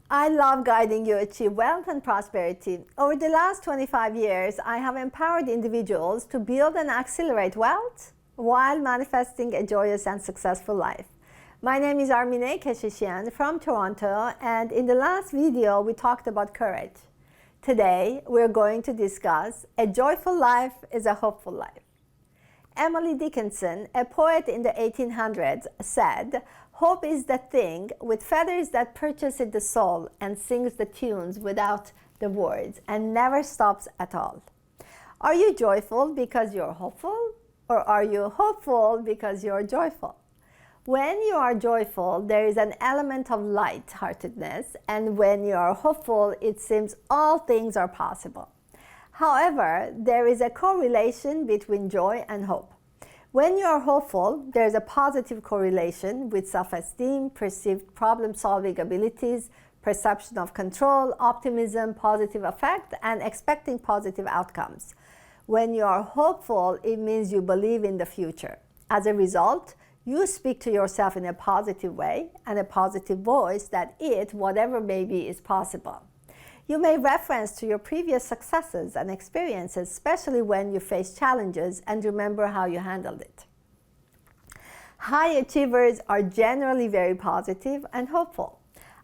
I love guiding you achieve wealth and prosperity. Over the last 25 years, I have empowered individuals to build and accelerate wealth while manifesting a joyous and successful life. My name is ARMINEH KESHISHIAN from Toronto, and in the last video, we talked about courage. Today, we're going to discuss a joyful life is a hopeful life. Emily Dickinson, a poet in the 1800s, said, "Hope is the thing with feathers that perches in the soul and sings the tunes without the words and never stops at all." Are you joyful because you're hopeful, or are you hopeful because you're joyful? When you are joyful, there is an element of light-heartedness, and when you are hopeful, it seems all things are possible. However, there is a correlation between joy and hope. When you are hopeful, there is a positive correlation with self-esteem, perceived problem-solving abilities, perception of control, optimism, positive affect, and expecting positive outcomes. When you are hopeful, it means you believe in the future. As a result, you speak to yourself in a positive way and a positive voice that it, whatever may be, is possible. You may reference to your previous successes and experiences, especially when you face challenges, and remember how you handled it. High achievers are generally very positive and hopeful.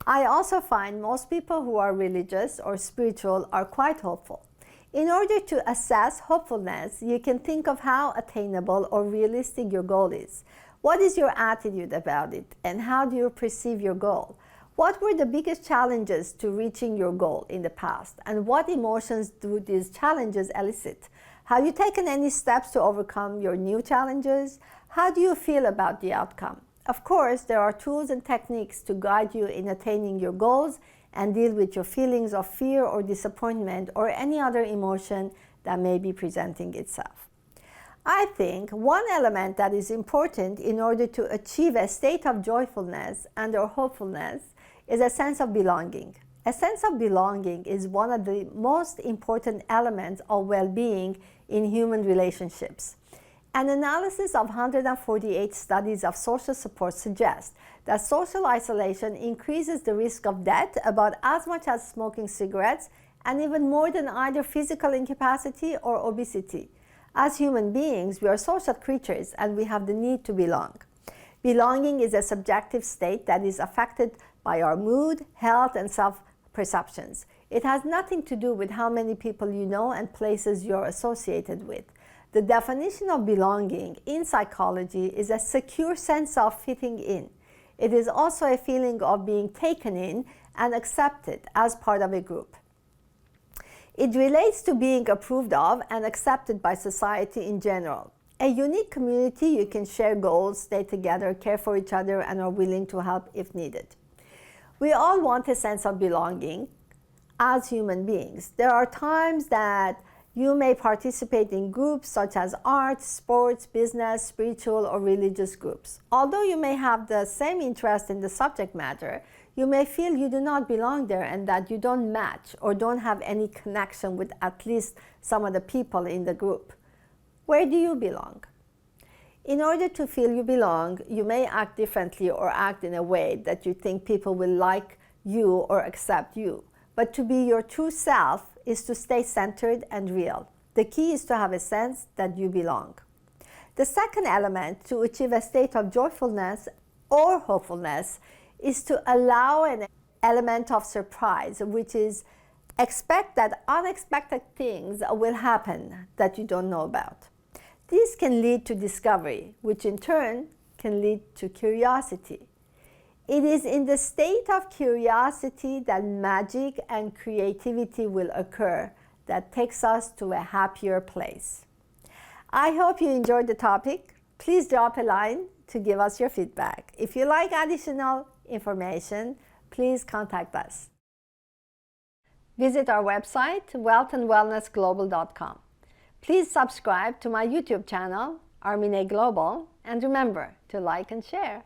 I also find most people who are religious or spiritual are quite hopeful. In order to assess hopefulness, you can think of how attainable or realistic your goal is. What is your attitude about it, and how do you perceive your goal? What were the biggest challenges to reaching your goal in the past, and what emotions do these challenges elicit? Have you taken any steps to overcome your new challenges? How do you feel about the outcome? Of course, there are tools and techniques to guide you in attaining your goals and deal with your feelings of fear or disappointment or any other emotion that may be presenting itself. I think one element that is important in order to achieve a state of joyfulness and or hopefulness is a sense of belonging. A sense of belonging is one of the most important elements of well-being in human relationships. An analysis of 148 studies of social support suggests that social isolation increases the risk of death about as much as smoking cigarettes, and even more than either physical incapacity or obesity. As human beings, we are social creatures and we have the need to belong. Belonging is a subjective state that is affected by our mood, health, and self-perceptions. It has nothing to do with how many people you know and places you're associated with. The definition of belonging in psychology is a secure sense of fitting in. It is also a feeling of being taken in and accepted as part of a group. It relates to being approved of and accepted by society in general. A unique community you can share goals, stay together, care for each other, and are willing to help if needed. We all want a sense of belonging as human beings. There are times that you may participate in groups such as art, sports, business, spiritual, or religious groups. Although you may have the same interest in the subject matter, you may feel you do not belong there and that you don't match or don't have any connection with at least some of the people in the group. Where do you belong? In order to feel you belong, you may act differently or act in a way that you think people will like you or accept you. But to be your true self is to stay centered and real. The key is to have a sense that you belong. The second element to achieve a state of joyfulness or hopefulness is to allow an element of surprise, which is expect that unexpected things will happen that you don't know about. This can lead to discovery, which in turn can lead to curiosity. It is in the state of curiosity that magic and creativity will occur that takes us to a happier place. I hope you enjoyed the topic. Please drop a line to give us your feedback. If you like additional information, please contact us. Visit our website, wealthandwellnessglobal.com. Please subscribe to my YouTube channel, ARMINEH Global, and remember to like and share.